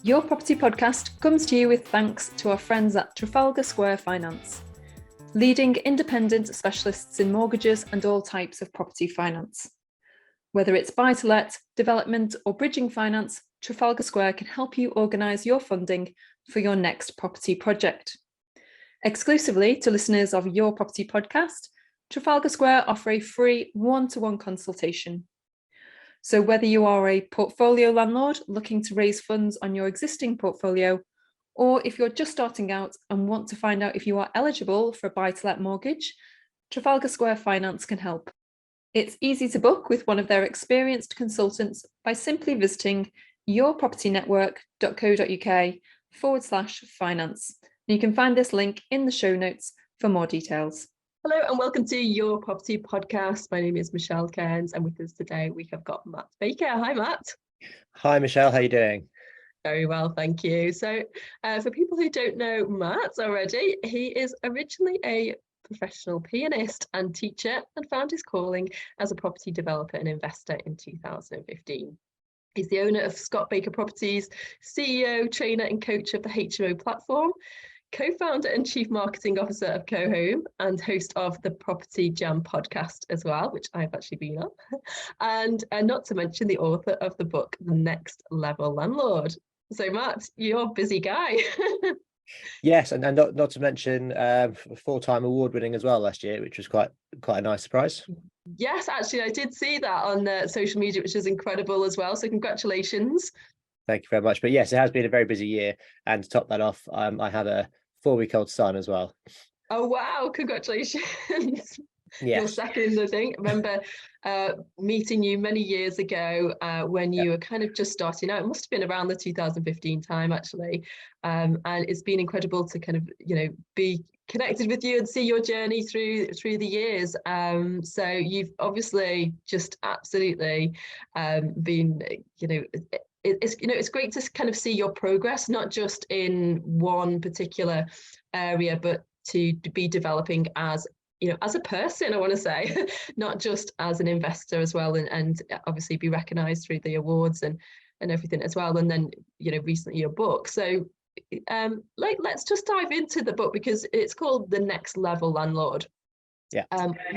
Your Property Podcast comes to you with thanks to our friends at Trafalgar Square Finance, leading independent specialists in mortgages and all types of property finance. Whether it's buy-to-let, development or bridging finance, Trafalgar Square can help you organise your funding for your next property project. Exclusively to listeners of Your Property Podcast, Trafalgar Square offer a free one-to-one consultation. So whether you are a portfolio landlord looking to raise funds on your existing portfolio, or if you're just starting out and want to find out if you are eligible for a buy-to-let mortgage, Trafalgar Square Finance can help. It's easy to book with one of their experienced consultants by simply visiting yourpropertynetwork.co.uk/finance. You can find this link in the show notes for more details. Hello and welcome to Your Property Podcast. My name is Michelle Cairns and with us today we have got Matt Baker. Hi, Matt. Hi, Michelle. How are you doing? Very well, thank you. So for people who don't know Matt already, he is originally a professional pianist and teacher and found his calling as a property developer and investor in 2015. He's the owner of Scott Baker Properties, CEO, trainer and coach of the HMO platform, co-founder and chief marketing officer of CoHome and host of the Property Jam podcast as well, which I've actually been on, and not to mention the author of the book, The Next Level Landlord. So Matt, you're a busy guy. Yes, and not to mention full-time award winning as well last year, which was quite a nice surprise. Yes, actually, I did see that on social media, which is incredible as well. So congratulations. Thank you very much. But yes, it has been a very busy year. And to top that off, I have a 4-week-old son as well. Oh, wow. Congratulations. Yes. Your second, I think. I remember meeting you many years ago when you were kind of just starting out. It must have been around the 2015 time, actually. And it's been incredible to kind of, be connected with you and see your journey through the years. So you've obviously just absolutely been, it's great to kind of see your progress, not just in one particular area, but to be developing as a person, I want to say, not just as an investor as well, and obviously be recognised through the awards and everything as well. And then, recently your book. So let's just dive into the book because it's called The Next Level Landlord. Yeah.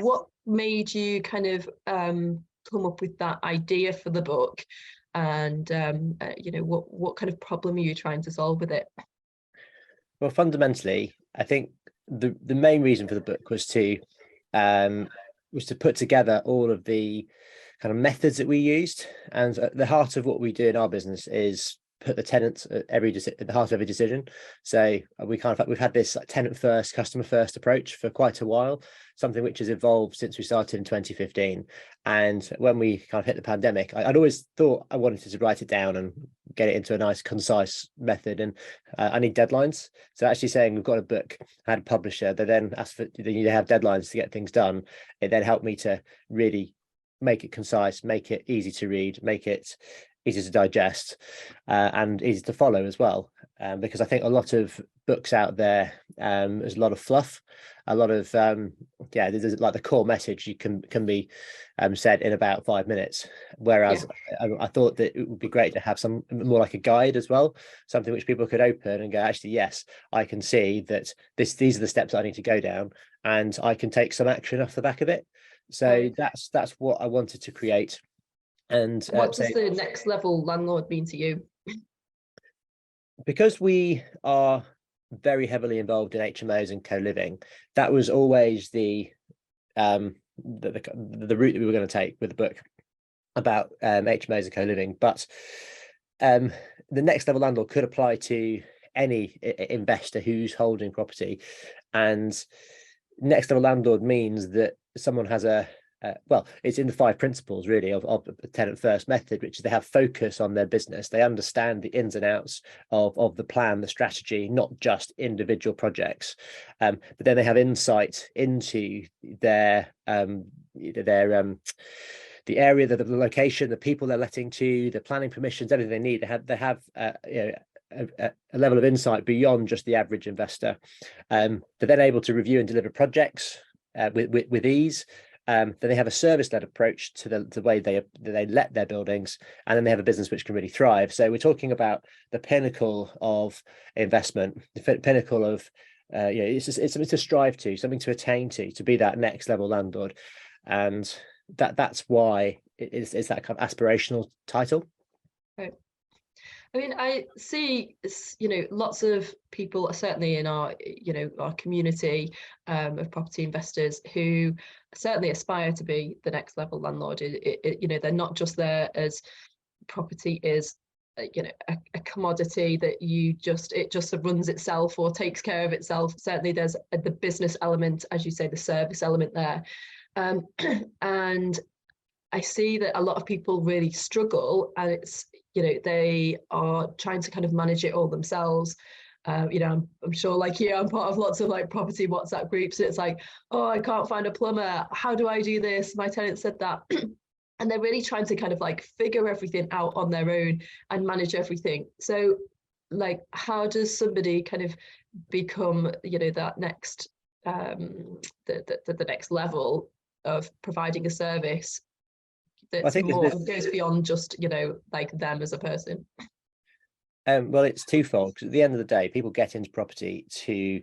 What made you kind of come up with that idea for the book? And what kind of problem are you trying to solve with it? Well, fundamentally, I think the main reason for the book was to put together all of the kind of methods that we used, and at the heart of what we do in our business is put the tenants at the heart of every decision. So we've had this tenant first, customer first approach for quite a while, something which has evolved since we started in 2015. And when we kind of hit the pandemic, I'd always thought I wanted to write it down and get it into a nice, concise method. And I need deadlines. So actually saying we've got a book, I had a publisher, they then asked for, they have deadlines to get things done. It then helped me to really make it concise, make it easy to read, make it easy to digest and easy to follow as well, because I think a lot of books out there, there's a lot of fluff, a lot of there's like the core message you can be said in about 5 minutes, whereas I thought that it would be great to have some more like a guide as well, something which people could open and go, actually, yes, I can see that these are the steps I need to go down and I can take some action off the back of it. So that's what I wanted to create. And what does the next level landlord mean to you? Because we are very heavily involved in HMOs and co-living, that was always the route that we were going to take with the book about HMOs and co-living. But the next level landlord could apply to any investor who's holding property, and next level landlord means that someone has it's in the 5 principles really of the tenant first method, which is they have focus on their business. They understand the ins and outs of the plan, the strategy, not just individual projects. But then they have insight into their the area, the location, the people they're letting to, the planning permissions, everything they need. They have a level of insight beyond just the average investor. They're then able to review and deliver projects with ease. Then they have a service-led approach to the way they let their buildings, and then they have a business which can really thrive. So we're talking about the pinnacle of investment, the pinnacle of it's something to strive to, something to attain to be that next level landlord, and that's why it's that kind of aspirational title. Right. I mean, I see, lots of people, certainly in our, our community of property investors, who certainly aspire to be the next level landlord. They're not just there as property is, a commodity that it just runs itself or takes care of itself. Certainly, there's the business element, as you say, the service element there, and I see that a lot of people really struggle, and it's, they are trying to kind of manage it all themselves. I'm sure, like you, I'm part of lots of like property WhatsApp groups. And it's like, oh, I can't find a plumber. How do I do this? My tenant said that. And they're really trying to kind of like figure everything out on their own and manage everything. So, like, how does somebody kind of become, that next, the next level of providing a service that's more goes beyond just, like them as a person? Well, it's twofold, because at the end of the day, people get into property to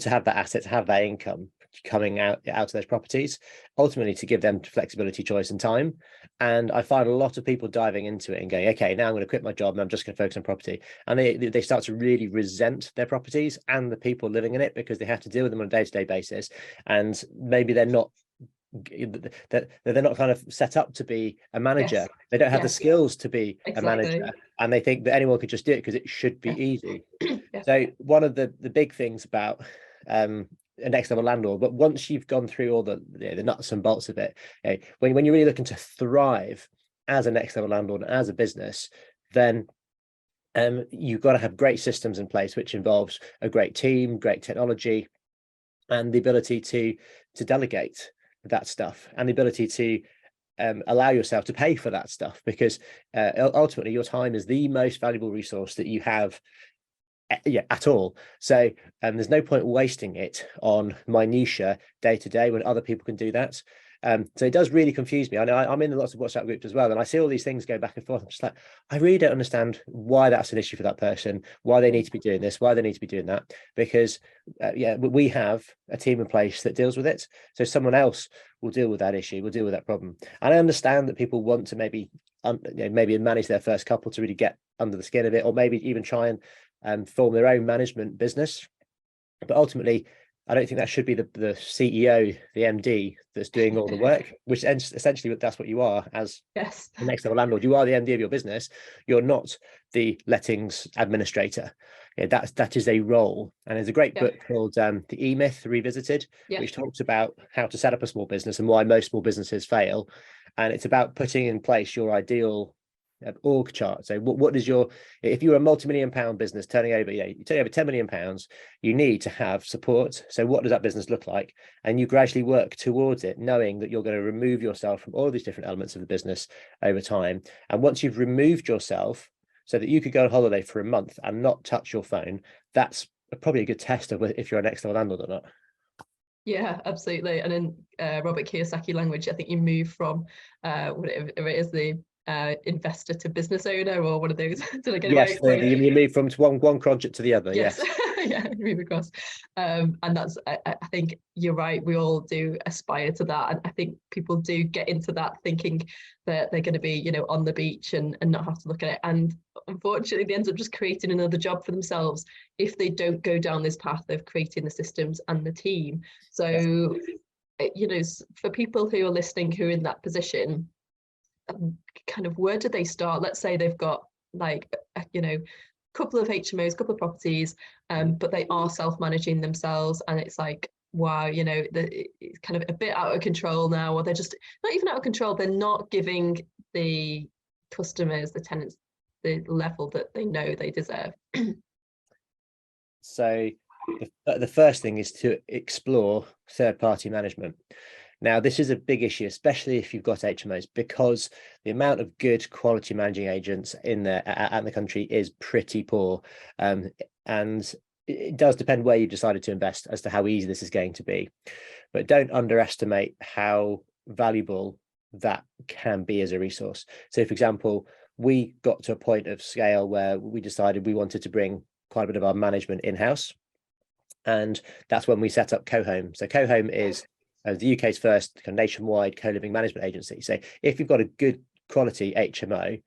have that asset, to have that income coming out of those properties, ultimately to give them flexibility, choice and time. And I find a lot of people diving into it and going, okay, now I'm going to quit my job and I'm just going to focus on property, and they start to really resent their properties and the people living in it, because they have to deal with them on a day-to-day basis, and maybe they're not kind of set up to be a manager. Yes. They don't have the skills to be a manager, and they think that anyone could just do it because it should be easy. So one of the big things about a next level landlord, but once you've gone through all the nuts and bolts of it, when you're really looking to thrive as a next level landlord, as a business, then you've got to have great systems in place, which involves a great team, great technology, and the ability to delegate that stuff, and the ability to allow yourself to pay for that stuff, because ultimately your time is the most valuable resource that you have at all. So there's no point wasting it on minutia day to day when other people can do that. So it does really confuse me. I know I'm in lots of WhatsApp groups as well, and I see all these things go back and forth. I'm just like, I really don't understand why that's an issue for that person, why they need to be doing this, why they need to be doing that, because we have a team in place that deals with it. So someone else will deal with that issue, will deal with that problem. And I understand that people want to maybe manage their first couple to really get under the skin of it, or maybe even try and form their own management business. But ultimately, I don't think that should be the CEO, the MD, that's doing all the work, which essentially that's what you are as the next level landlord. You are the MD of your business. You're not the lettings administrator. That is a role. And there's a great book called The E-Myth Revisited, which talks about how to set up a small business and why most small businesses fail. And it's about putting in place your ideal org chart. So what is if you're a multi-million pound business turning over 10 million pounds, you need to have support. So what does that business look like? And you gradually work towards it, knowing that you're going to remove yourself from all these different elements of the business over time. And once you've removed yourself so that you could go on holiday for a month and not touch your phone, that's probably a good test of if you're a next level landlord or not. Yeah, absolutely. And in Robert Kiyosaki language, I think you move from whatever it is, the investor to business owner, or one of those. Did I get it right? You move from one project to the other. Yes. Move across. And that's, I think you're right, we all do aspire to that, and I think people do get into that thinking that they're going to be on the beach and not have to look at it, and unfortunately they end up just creating another job for themselves if they don't go down this path of creating the systems and the team. So for people who are listening who are in that position, kind of where do they start? Let's say they've got like couple of HMOs, couple of properties, but they are self-managing themselves, and it's like, wow, it's kind of a bit out of control now, or they're just not even out of control. They're not giving the customers, the tenants, the level that they know they deserve. So the first thing is to explore third-party management. Now, this is a big issue, especially if you've got HMOs, because the amount of good quality managing agents in the country is pretty poor. And it does depend where you decided to invest as to how easy this is going to be, but don't underestimate how valuable that can be as a resource. So for example, we got to a point of scale where we decided we wanted to bring quite a bit of our management in-house, and that's when we set up Co-Home. So Co-Home is the UK's first kind of nationwide co-living management agency. So if you've got a good quality HMO,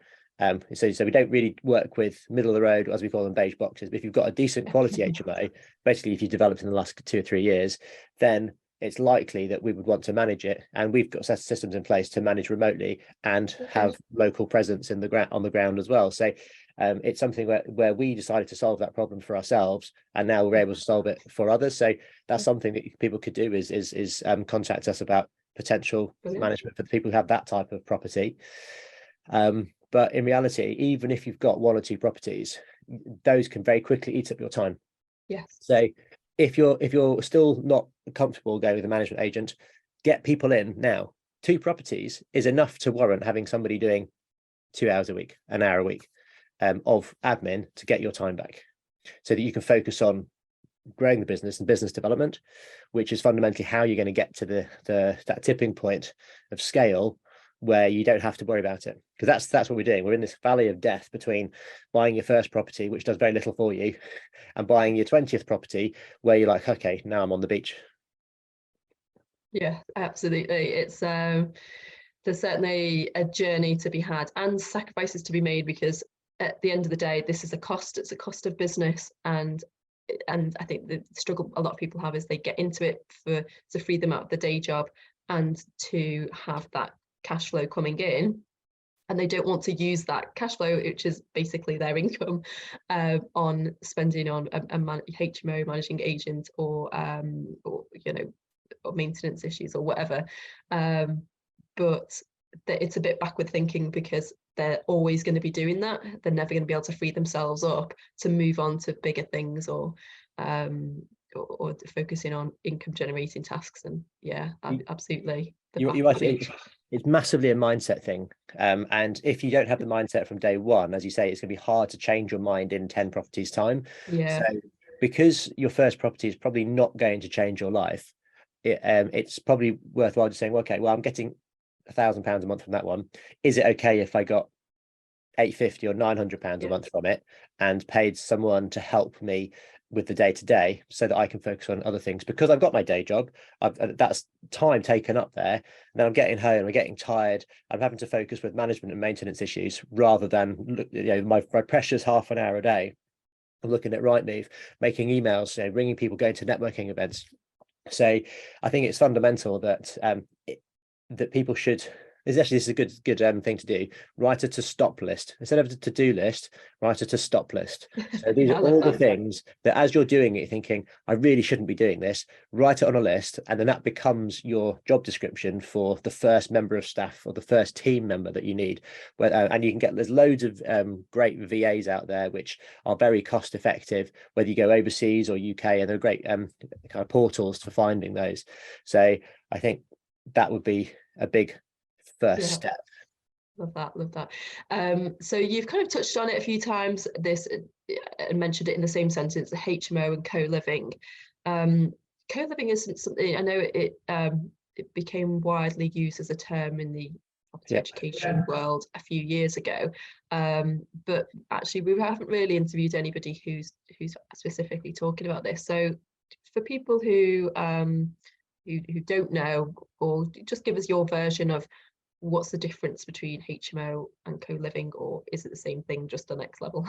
so we don't really work with middle of the road, as we call them, beige boxes, but if you've got a decent quality HMO, basically if you developed in the last 2 or 3 years, then it's likely that we would want to manage it, and we've got systems in place to manage remotely and have local presence in the ground, on the ground as well. So it's something where we decided to solve that problem for ourselves, and now we're able to solve it for others. So that's something that people could do, is contact us about potential management for the people who have that type of property. But in reality, even if you've got 1 or 2 properties, those can very quickly eat up your time. Yes. So if you're still not comfortable going with a management agent, get people in now. 2 properties is enough to warrant having somebody doing 2 hours a week, an hour a week of admin to get your time back, so that you can focus on growing the business and business development, which is fundamentally how you're going to get to that tipping point of scale where you don't have to worry about it. Because that's what we're doing. We're in this valley of death between buying your first property, which does very little for you, and buying your 20th property, where you're like, okay, now I'm on the beach. Yeah, absolutely. It's there's certainly a journey to be had and sacrifices to be made, because at the end of the day, this is a cost. It's a cost of business, and I think the struggle a lot of people have is they get into it to free them out of the day job and to have that cash flow coming in, and they don't want to use that cash flow, which is basically their income, on spending on a HMO, managing agent, or or maintenance issues or whatever. But it's a bit backward thinking, because they're always going to be doing that. They're never going to be able to free themselves up to move on to bigger things, or focusing on income generating tasks. And yeah, absolutely. You're right. It's massively a mindset thing. And if you don't have the mindset from day one, as you say, it's going to be hard to change your mind in 10 properties time. Yeah. So because your first property is probably not going to change your life, it's probably worthwhile just saying, well, okay, well, I'm getting £1,000 a month from that one. Is it okay if I got £850 or £900 a month from it, and paid someone to help me with the day-to-day, so that I can focus on other things? Because I've got my day job, that's time taken up there, and then I'm getting home, I'm getting tired, I'm having to focus with management and maintenance issues, rather than my precious half an hour a day I'm looking at Rightmove, making emails, ringing people, going to networking events. So I think it's fundamental that that people should. This is a good thing to do. Write a to stop list instead of a to do list. Write a to stop list. So these are all the things that, as you're doing it, thinking, I really shouldn't be doing this. Write it on a list, and then that becomes your job description for the first member of staff or the first team member that you need. And you can get, there's loads of great VAs out there which are very cost effective, whether you go overseas or UK, and they're great kind of portals for finding those. So I think that would be a big first step. Love that. So you've kind of touched on it a few times, this, and mentioned it in the same sentence, the HMO and co-living. Co-living isn't something, I know it became widely used as a term in the property education world a few years ago, but actually we haven't really interviewed anybody who's specifically talking about this. So for people who don't know, or just give us your version of what's the difference between HMO and co-living, or is it the same thing, just the next level?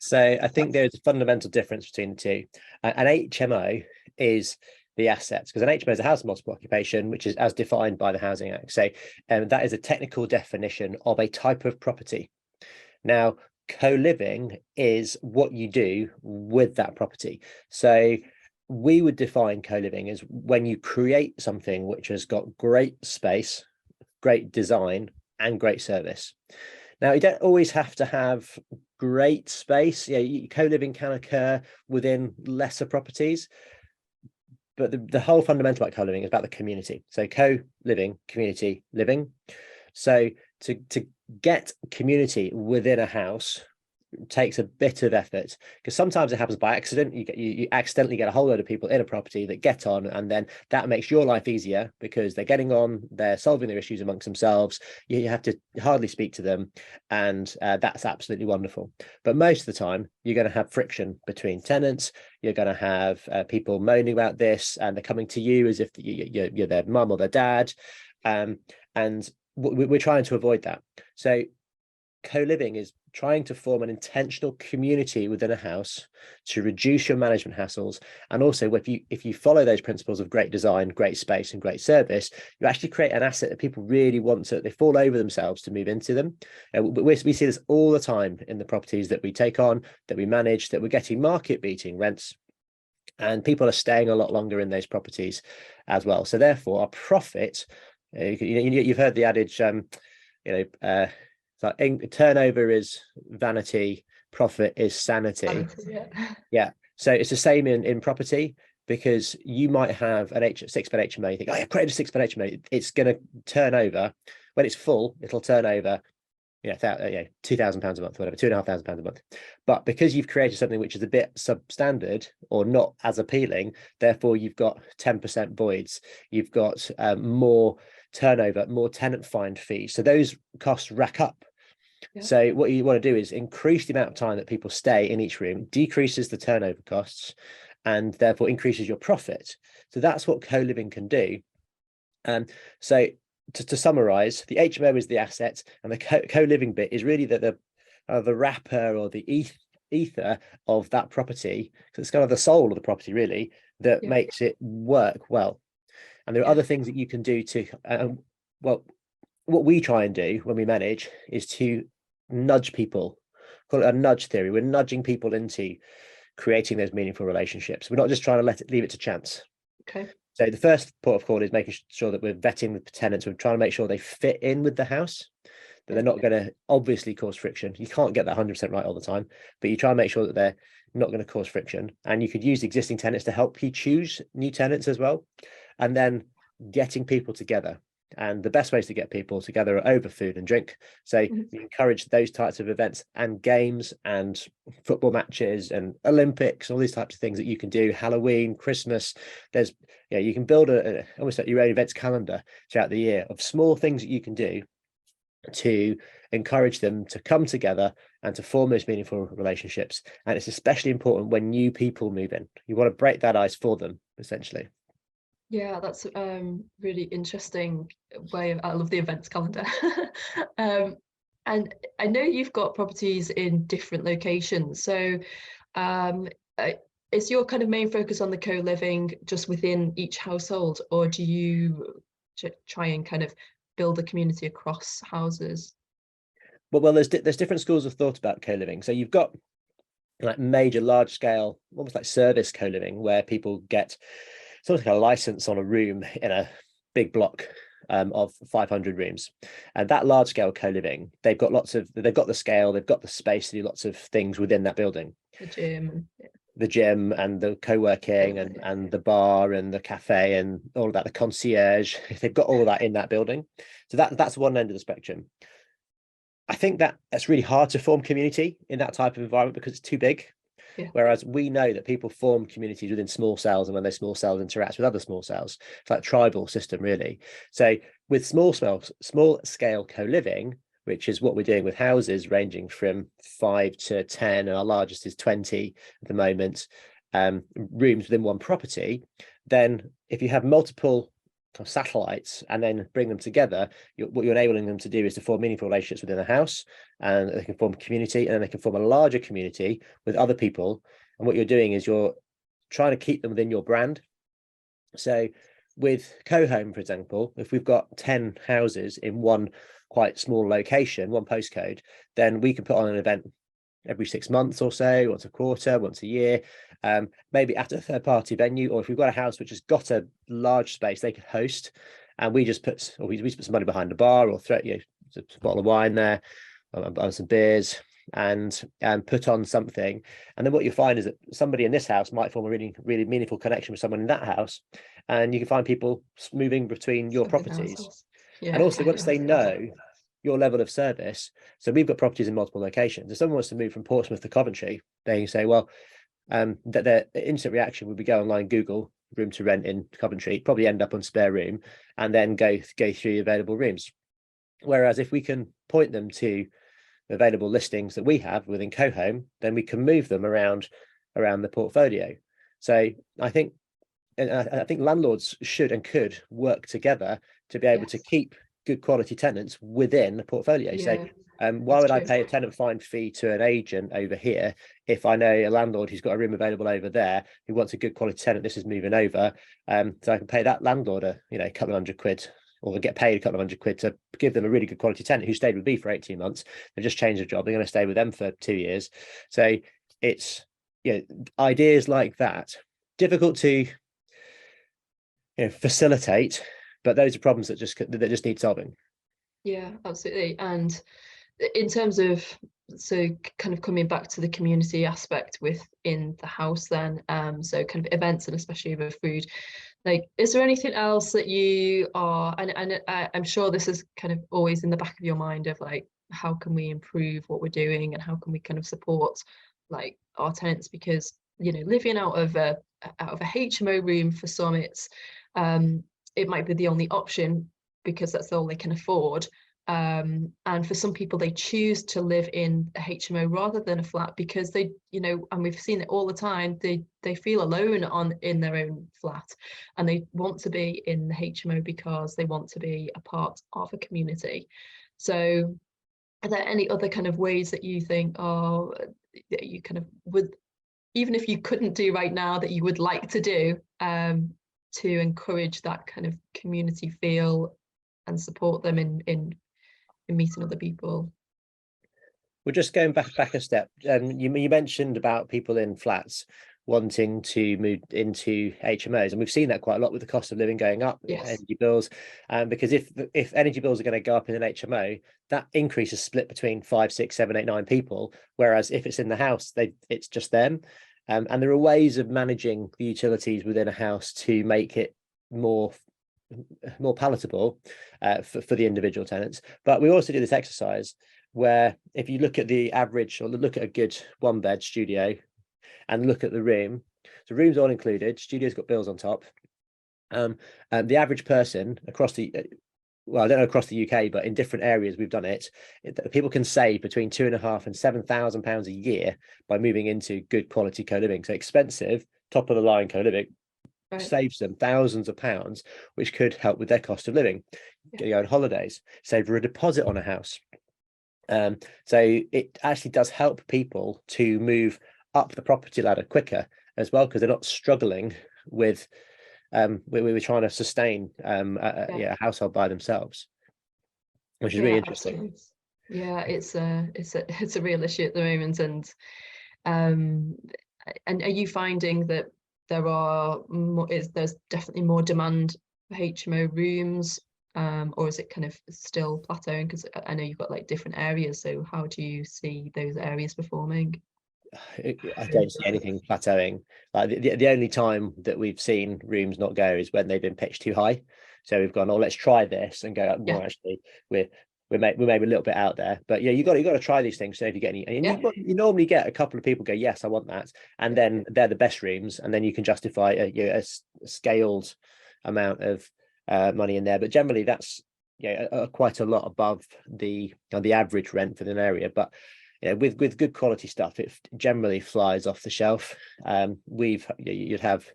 So I think there's a fundamental difference between the two. An HMO is the assets, because an HMO is a house of multiple occupation, which is as defined by the Housing Act. So that is a technical definition of a type of property. Now, co-living is what you do with that property. So we would define co-living as when you create something which has got great space, great design, and great service. Now, you don't always have to have great space. Co-living can occur within lesser properties, but the whole fundamental about co-living is about the community. So co-living, community living. So to get community within a house takes a bit of effort, because sometimes it happens by accident. You accidentally get a whole load of people in a property that get on, and then that makes your life easier because they're getting on, they're solving their issues amongst themselves. You have to hardly speak to them, and that's absolutely wonderful. But most of the time you're going to have friction between tenants. You're going to have people moaning about this, and they're coming to you as if you're their mum or their dad, and we're trying to avoid that. So co-living is trying to form an intentional community within a house to reduce your management hassles. And also, if you follow those principles of great design, great space, and great service, you actually create an asset that people really want to, they fall over themselves to move into them. We see this all the time in the properties that we take on, that we manage, that we're getting market beating rents, and people are staying a lot longer in those properties as well. So therefore our profit, you've heard the adage, so turnover is vanity, profit is sanity. Yeah. So it's the same in property, because you might have an 6-bed HMO. You think, oh, I created a 6-bed HMO. It's going to turn over. When it's full, it'll turn over, £2,000 a month, whatever, £2,500 a month. But because you've created something which is a bit substandard or not as appealing, therefore you've got 10% voids. You've got more turnover, more tenant find fees. So those costs rack up. Yeah. So what you want to do is increase the amount of time that people stay in each room, decreases the turnover costs, and therefore increases your profit. So that's what co-living can do. So to summarize, the HMO is the asset, and the co-living bit is really the wrapper or the ether of that property. So it's kind of the soul of the property, really, that makes it work well. And there are other things that you can do to, what we try and do when we manage is to nudge people, call it a nudge theory. We're nudging people into creating those meaningful relationships. We're not just trying to leave it to chance. Okay. So the first port of call is making sure that we're vetting the tenants. We're trying to make sure they fit in with the house, that they're not going to obviously cause friction. You can't get that 100% right all the time, but you try and make sure that they're not going to cause friction. And you could use existing tenants to help you choose new tenants as well. And then getting people together. And the best ways to get people together are over food and drink. So we encourage those types of events and games and football matches and Olympics, all these types of things that you can do. Halloween, Christmas. There's, you can build almost like your own events calendar throughout the year of small things that you can do to encourage them to come together and to form those meaningful relationships. And it's especially important when new people move in. You want to break that ice for them, essentially. Yeah, that's really interesting way of, I love the events calendar. And I know you've got properties in different locations. So is your kind of main focus on the co-living just within each household, or do you try and kind of build a community across houses? Well, there's different schools of thought about co-living. So you've got like major, large scale, almost like service co-living, where people get sort of like a license on a room in a big block of 500 rooms. And that large scale co-living, they've got the scale, they've got the space to do lots of things within that building. The gym and the co-working and the bar and the cafe and all of that, the concierge, they've got all of that in that building. So that's one end of the spectrum. I think that's really hard to form community in that type of environment because it's too big. Yeah. Whereas we know that people form communities within small cells, and when those small cells interact with other small cells, it's like a tribal system, really. So with small scale co-living, which is what we're doing with houses ranging from 5 to 10, and our largest is 20 at the moment, rooms within one property, then if you have multiple satellites and then bring them together, what you're enabling them to do is to form meaningful relationships within the house, and they can form community, and then they can form a larger community with other people. And what you're doing is you're trying to keep them within your brand. So with co-home, for example, if we've got 10 houses in one quite small location, one postcode, then we can put on an event every 6 months or so, once a quarter, once a year, maybe at a third-party venue, or if we've got a house which has got a large space they could host, and we just put some money behind the bar, or throw a bottle of wine there, and some beers, and put on something. And then what you find is that somebody in this house might form a really, really meaningful connection with someone in that house, and you can find people moving between your properties. Yeah. And also once they know your level of service. So we've got properties in multiple locations. If someone wants to move from Portsmouth to Coventry, they can say, well, that their instant reaction would be go online, Google room to rent in Coventry, probably end up on spare room, and then go through available rooms. Whereas if we can point them to available listings that we have within Cohome, then we can move them around the portfolio. So I think landlords should and could work together to be able to keep good quality tenants within a portfolio. So why would I pay a tenant find fee to an agent over here if I know a landlord who's got a room available over there who wants a good quality tenant? This is moving over, so I can pay that landlord a couple of £100, or get paid a couple of £100 to give them a really good quality tenant who stayed with me for 18 months. They've just changed their job. They're going to stay with them for 2 years. So it's ideas like that, difficult to facilitate, but those are problems that just need solving. Yeah, absolutely. And in terms of, so kind of coming back to the community aspect within the house then, so kind of events, and especially with food, like, is there anything else that you are, and I'm sure this is kind of always in the back of your mind of like, how can we improve what we're doing, and how can we kind of support like our tenants? Because living out of a HMO room for some, it might be the only option because that's all they can afford. And for some people, they choose to live in a HMO rather than a flat because they, and we've seen it all the time, they feel alone in their own flat, and they want to be in the HMO because they want to be a part of a community. So are there any other kind of ways that you think that you kind of would, even if you couldn't do right now, that you would like to do to encourage that kind of community feel and support them in meeting other people? We're just going back a step. You mentioned about people in flats wanting to move into HMOs, and we've seen that quite a lot with the cost of living going up, energy bills, because if energy bills are going to go up in an HMO, that increase is split between 5, 6, 7, 8, 9 people, whereas if it's in the house, it's just them. And there are ways of managing the utilities within a house to make it more palatable for the individual tenants. But we also do this exercise where if you look at the average, or look at a good 1-bed studio and look at the room, so room's all included, studio's got bills on top, the average person across the I don't know across the UK, but in different areas we've done it, people can save between £2,500 and £7,000 a year by moving into good quality co-living. So expensive, top of the line co-living saves them thousands of pounds, which could help with their cost of living. Go on holidays, save for a deposit on a house. So it actually does help people to move up the property ladder quicker as well, because they're not struggling with we were trying to sustain a household by themselves, which is really interesting. Absolutely. Yeah, it's a real issue at the moment, and are you finding that there's definitely more demand for HMO rooms, or is it kind of still plateauing? Because I know you've got like different areas, so how do you see those areas performing? I don't see anything plateauing. Like the only time that we've seen rooms not go is when they've been pitched too high. So we've gone, oh, let's try this, and go, well, actually, we're maybe a little bit out there. But yeah, you got to try these things. So if you get any, and you normally get a couple of people go, yes, I want that, and then they're the best rooms, and then you can justify a scaled amount of money in there. But generally, that's quite a lot above the average rent for an area. But with good quality stuff, it generally flies off the shelf. You'd have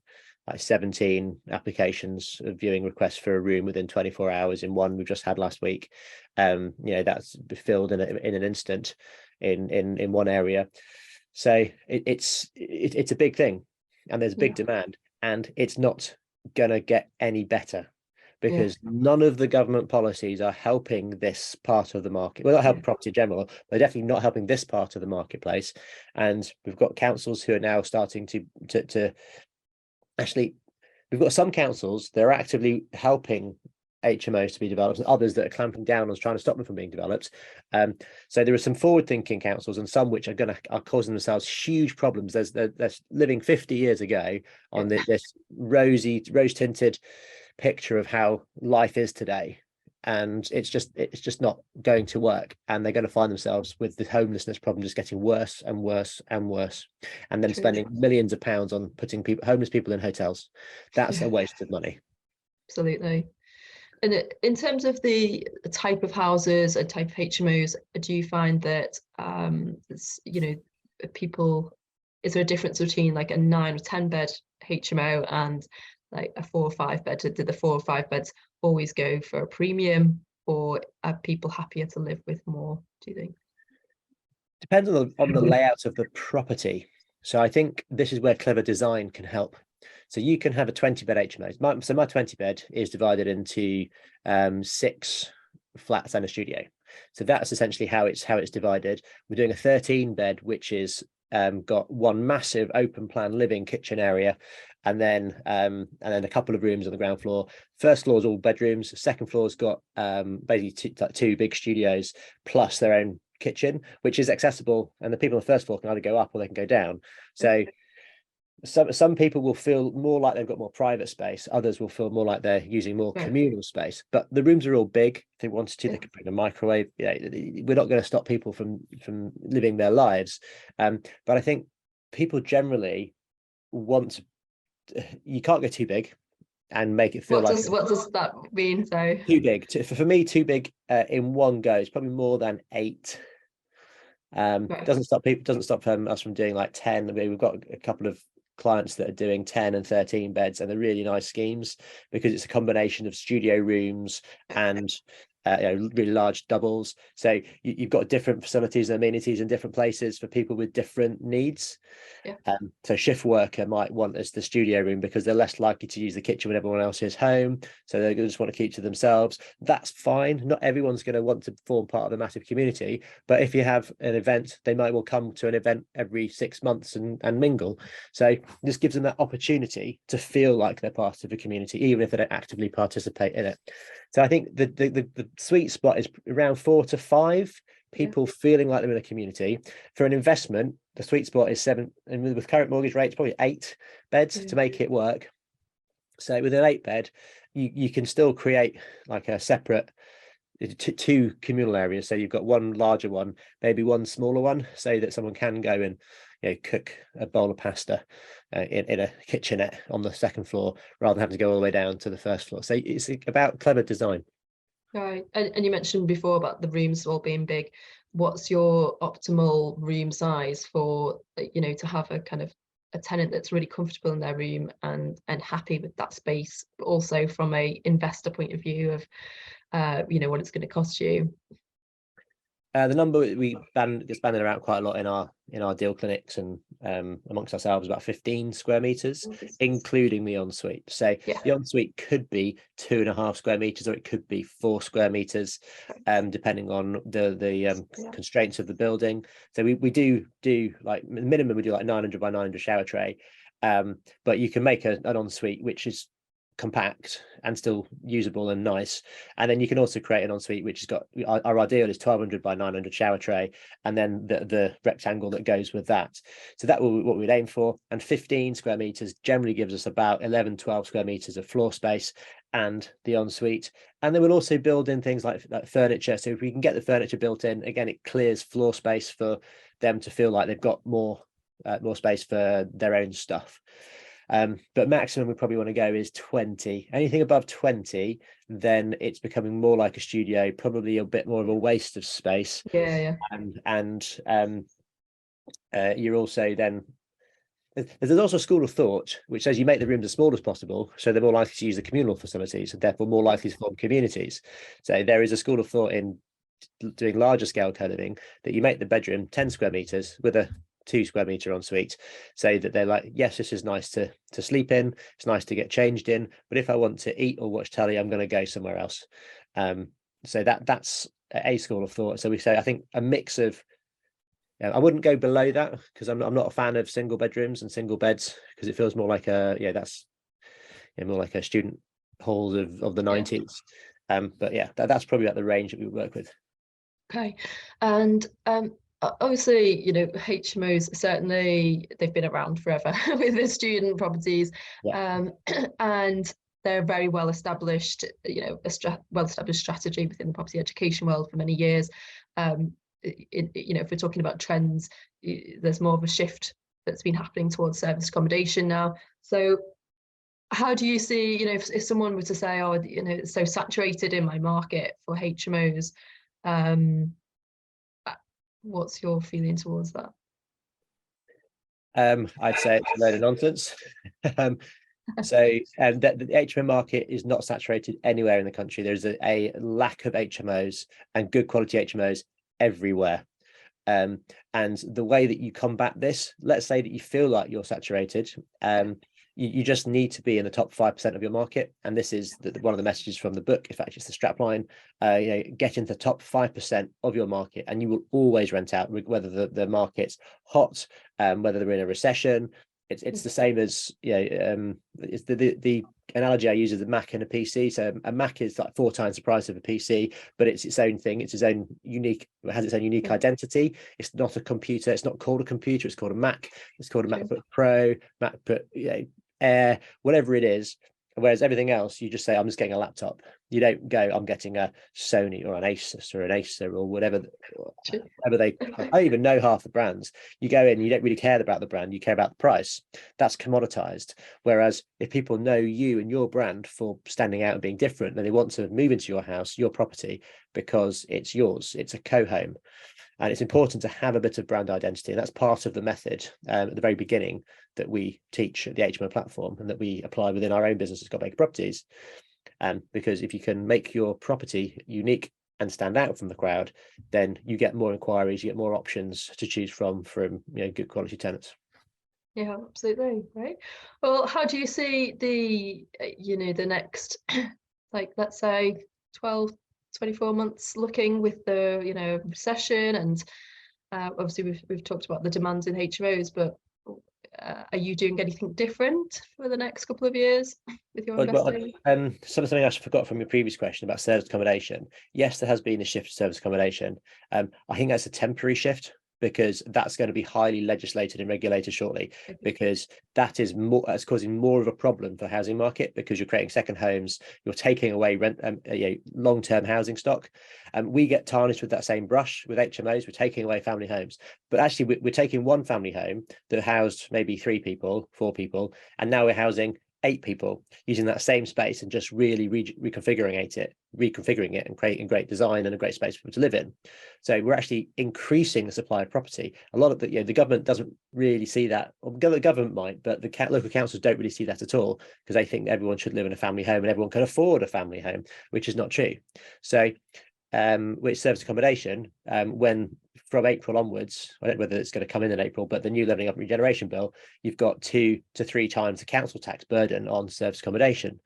like 17 applications of viewing requests for a room within 24 hours in one we've just had last week. That's filled in an instant in one area. So it's a big thing, and there's big demand, and it's not gonna get any better, because none of the government policies are helping this part of the market. Well, not helping property in general, they're definitely not helping this part of the marketplace. And we've got councils who are now starting to actually, we've got some councils that are actively helping HMOs to be developed, and others that are clamping down on trying to stop them from being developed. So there are some forward-thinking councils, and some which are causing themselves huge problems. They're living 50 years ago on this rose-tinted picture of how life is today, and it's just not going to work, and they're going to find themselves with the homelessness problem just getting worse and worse and worse, and then True. spending millions of pounds on putting homeless people in hotels. That's a waste of money. Absolutely. And in terms of the type of houses and type of HMOs, do you find that people, is there a difference between like a 9 or 10 bed HMO and like a 4 or 5 bed? Did the 4 or 5 beds always go for a premium, or are people happier to live with more, do you think? Depends on the layout of the property. So I think this is where clever design can help. So you can have a 20-bed HMO. So my 20 bed is divided into 6 flats and a studio. So that's essentially how it's divided. We're doing a 13-bed, which is got one massive open plan living kitchen area, and then a couple of rooms on the ground floor. First floor is all bedrooms. Second floor's got basically two big studios plus their own kitchen, which is accessible, and the people on the first floor can either go up or they can go down. So some people will feel more like they've got more private space, others will feel more like they're using more communal space, but the rooms are all big. If they wanted to, they could bring a microwave. We're not going to stop people from living their lives, but I think people generally want you can't go too big and make it feel what does that mean? So too big for me, too big in one go is probably more than 8. Doesn't stop us from doing like 10. I mean, we've got a couple of clients that are doing 10 and 13 beds, and they're really nice schemes because it's a combination of studio rooms and really large doubles. So you've got different facilities and amenities in different places for people with different needs. So shift worker might want as the studio room because they're less likely to use the kitchen when everyone else is home, so they just want to keep to themselves. That's fine. Not everyone's going to want to form part of a massive community, but if you have an event, they might well come to an event every 6 months and mingle. So this gives them that opportunity to feel like they're part of a community, even if they don't actively participate in it. So I think the sweet spot is around 4 to 5 people feeling like they're in a community. For an investment, the sweet spot is 7, and with current mortgage rates, probably 8 beds to make it work. So with an 8 bed, you can still create like a separate 2 communal areas. So you've got one larger one, maybe one smaller one, so that someone can go and cook a bowl of pasta in a kitchenette on the second floor, rather than having to go all the way down to the first floor. So it's about clever design. Right, and you mentioned before about the rooms all being big. What's your optimal room size for to have a kind of a tenant that's really comfortable in their room and happy with that space, but also from a investor point of view of what it's going to cost you? The number we gets banded around quite a lot in our deal clinics and amongst ourselves, about 15 square meters, including the ensuite. So the ensuite could be 2.5 square meters, or it could be 4 square meters, depending on the constraints of the building. So we do like minimum, we do like 900 by 900 shower tray, but you can make an ensuite which is compact and still usable and nice, and then you can also create an ensuite which has got our ideal is 1200 by 900 shower tray, and then the rectangle that goes with that. So that will what we'd aim for, and 15 square meters generally gives us about 11-12 square meters of floor space and the ensuite. And then we'll also build in things like furniture. So if we can get the furniture built in, again, it clears floor space for them to feel like they've got more space for their own stuff. But maximum we probably want to go is 20. Anything above 20, then it's becoming more like a studio, probably a bit more of a waste of space. And you're also then, there's also a school of thought which says you make the rooms as small as possible, so they're more likely to use the communal facilities and therefore more likely to form communities. So there is a school of thought in doing larger scale co-living that you make the bedroom 10 square meters with a 2 square meter ensuite, so that they're like, yes, this is nice to sleep in, it's nice to get changed in, but if I want to eat or watch telly, I'm going to go somewhere else. So that's a school of thought. So we say, I think a mix of, I wouldn't go below that, because I'm not a fan of single bedrooms and single beds, because it feels more like that's more like a student halls of the 90s. But that's probably about the range that we work with. Okay. And obviously, HMOs, certainly they've been around forever with the student properties. And they're a very well established, well established strategy within the property education world for many years. If we're talking about trends, there's more of a shift that's been happening towards service accommodation now. So how do you see, if someone were to say, oh, it's so saturated in my market for HMOs, what's your feeling towards that? I'd say it's a load of nonsense. The HMO market is not saturated anywhere in the country. There's a lack of HMOs and good quality HMOs everywhere. And the way that you combat this, let's say that you feel like you're saturated, you just need to be in the top 5% of your market. And this is one of the messages from the book. In fact, it's the strapline. Get into the top 5% of your market, and you will always rent out, whether the market's hot, whether they're in a recession. It's the same as it's the analogy I use is the Mac and a PC. So a Mac is like 4 times the price of a PC, but it's its own thing. It's its own unique, it has its own unique identity. It's not a computer. It's not called a computer. It's called a Mac. It's called a MacBook Pro, MacBook Air, whatever it is. Whereas everything else, you just say, I'm just getting a laptop. You don't go, I'm getting a Sony or an Asus or an Acer or whatever they, I don't even know half the brands. You go in, you don't really care about the brand, you care about the price. That's commoditized. Whereas if people know you and your brand for standing out and being different, then they want to move into your house, your property, because it's yours. It's a co-home. And it's important to have a bit of brand identity. And that's part of the method at the very beginning that we teach at the HMO platform and that we apply within our own business as Godmaker Properties. Because if you can make your property unique and stand out from the crowd, then you get more inquiries, you get more options to choose from good quality tenants. Yeah, absolutely. Right. Well, how do you see the next, let's say 12, 24 months looking with the, recession, and obviously we've talked about the demands in HMOs, but are you doing anything different for the next couple of years with your investing? Something else I forgot from your previous question about service accommodation. Yes, there has been a shift to service accommodation. I think that's a temporary shift, because that's going to be highly legislated and regulated shortly, because that's causing more of a problem for the housing market, because you're creating second homes, you're taking away long-term housing stock. And we get tarnished with that same brush with HMOs. We're taking away family homes, but actually we're taking one family home that housed maybe 3 people, 4 people, and now we're housing 8 people using that same space and just really reconfiguring it and creating great design and a great space for people to live in. So we're actually increasing the supply of property. A lot of the government doesn't really see that, or the government might, but the local councils don't really see that at all, because they think everyone should live in a family home and everyone can afford a family home, which is not true. So with service accommodation, when from April onwards, I don't know whether it's going to come in April, but the new Levelling Up and Regeneration Bill, you've got 2 to 3 times the council tax burden on service accommodation.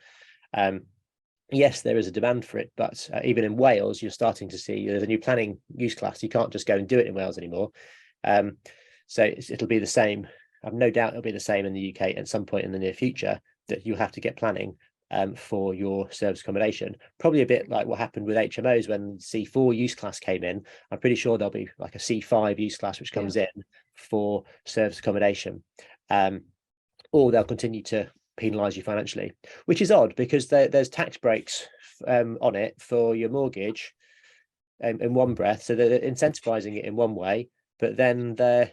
Yes, there is a demand for it, but even in Wales, you're starting to see there's a new planning use class. You can't just go and do it in Wales anymore. So it'll be the same. I've no doubt it'll be the same in the UK at some point in the near future, that you'll have to get planning for your service accommodation. Probably a bit like what happened with HMOs when C4 use class came in. I'm pretty sure there'll be like a C5 use class which comes in for service accommodation, or they'll continue to penalise you financially, which is odd, because there's tax breaks on it for your mortgage in one breath, so they're incentivizing it in one way, but then they're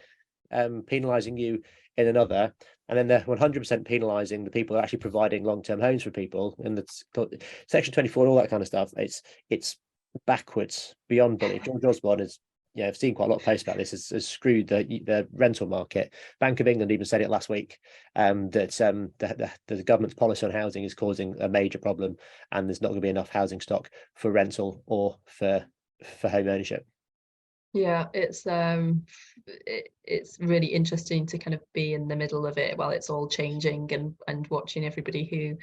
penalising you in another, and then they're 100% penalising the people who are actually providing long-term homes for people. And that's Section 24, all that kind of stuff. It's backwards beyond belief. George Osborne is, I've seen quite a lot of posts about this, has screwed the rental market. Bank of England even said it last week, that the government's policy on housing is causing a major problem, and there's not going to be enough housing stock for rental or for home ownership. Yeah, it's really interesting to kind of be in the middle of it while it's all changing, and watching everybody who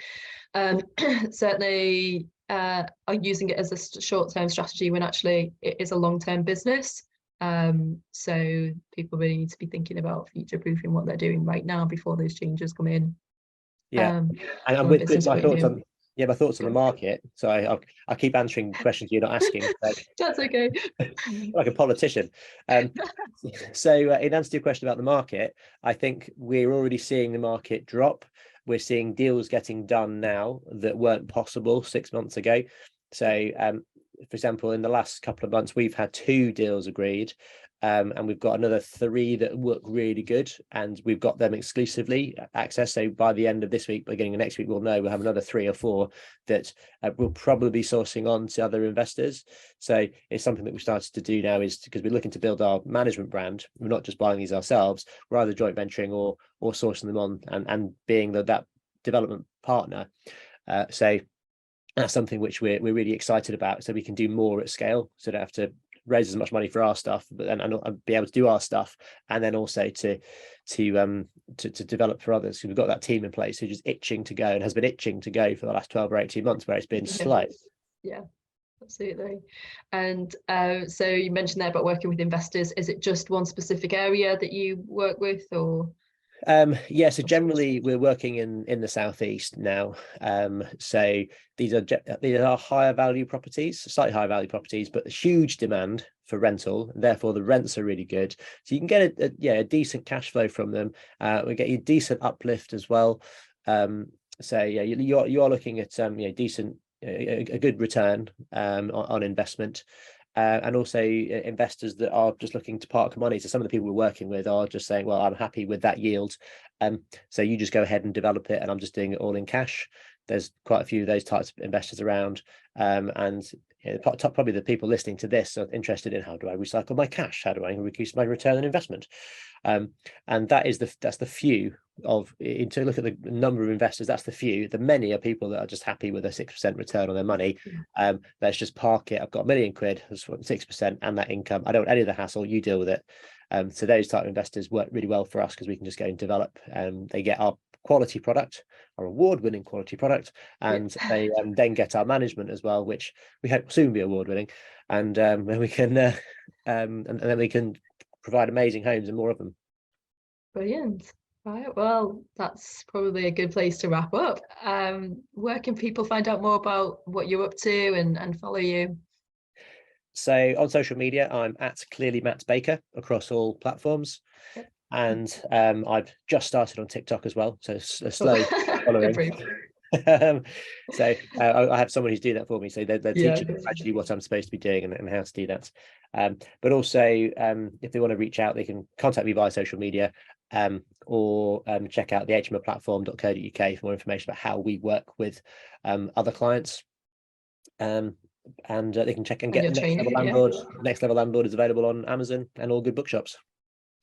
certainly are using it as a short-term strategy when actually it is a long-term business. So people really need to be thinking about future-proofing what they're doing right now before those changes come in. And with my thoughts on my thoughts on the market. So I keep answering questions you're not asking. That's okay. Like a politician. So in answer to your question about the market, I think we're already seeing the market drop. we're seeing deals getting done now that weren't possible 6 months ago. So for example, in the last couple of months, we've had 2 deals agreed, and we've got another 3 that look really good, and we've got them exclusively access. So by the end of this week, beginning of next week, we'll have another 3 or 4 that we'll probably be sourcing on to other investors. So it's something that we started to do now, is because we're looking to build our management brand. We're not just buying these ourselves, we're either joint venturing or sourcing them on and being that development partner. So that's something which we're really excited about, so we can do more at scale, so don't have to raise as much money for our stuff, but then and be able to do our stuff, and then also to develop for others. So we've got that team in place who's just itching to go, and has been itching to go for the last 12 or 18 months, where it's been slow. Yeah, absolutely. And so you mentioned there about working with investors. Is it just one specific area that you work with, or? Yeah, so generally we're working in the southeast now. So these are higher value properties, slightly higher value properties, but huge demand for rental, and therefore the rents are really good. So you can get a decent cash flow from them. We get you decent uplift as well. So yeah, you are looking at decent, a good return on investment. And also investors that are just looking to park money. So some of the people we're working with are just saying, well, I'm happy with that yield. So you just go ahead and develop it, and I'm just doing it all in cash. There's quite a few of those types of investors around. And probably the people listening to this are interested in, how do I recycle my cash? How do I reduce my return on investment? And that's the few of, to look at the number of investors, that's the few. The many are people that are just happy with a 6% return on their money. Let's just park it. I've got £1 million, that's 6% and that income. I don't want any of the hassle, you deal with it. So those type of investors work really well for us, because we can just go and develop, and they get our quality product, our award-winning quality product, and they then get our management as well, which we hope will soon be award-winning, and then we can and then we can provide amazing homes and more of them. Brilliant. Right, well, that's probably a good place to wrap up. Where can people find out more about what you're up to and follow you? So on social media, I'm at Clearly Matt Baker across all platforms. Yep. And I've just started on TikTok as well, so a slow following. So I have someone who's doing that for me, so they're teaching me actually what I'm supposed to be doing and how to do that. But also, if they want to reach out, they can contact me via social media, or check out the hmoplatform.co.uk for more information about how we work with other clients. And they can check and get Next Level Landlord. Next Level Landlord is available on Amazon and all good bookshops.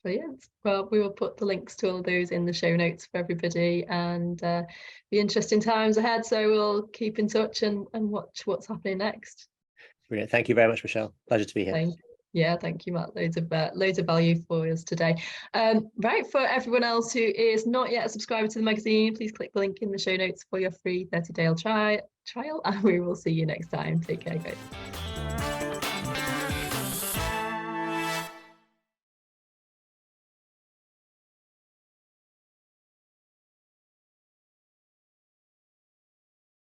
Brilliant. Well, we will put the links to all of those in the show notes for everybody, and the interesting times ahead. So we'll keep in touch and watch what's happening next. Brilliant. Thank you very much, Michelle. Pleasure to be here. Thank you, Matt. Loads of value for us today. Right, for everyone else who is not yet a subscriber to the magazine, please click the link in the show notes for your free 30-day trial, and we will see you next time. Take care, guys.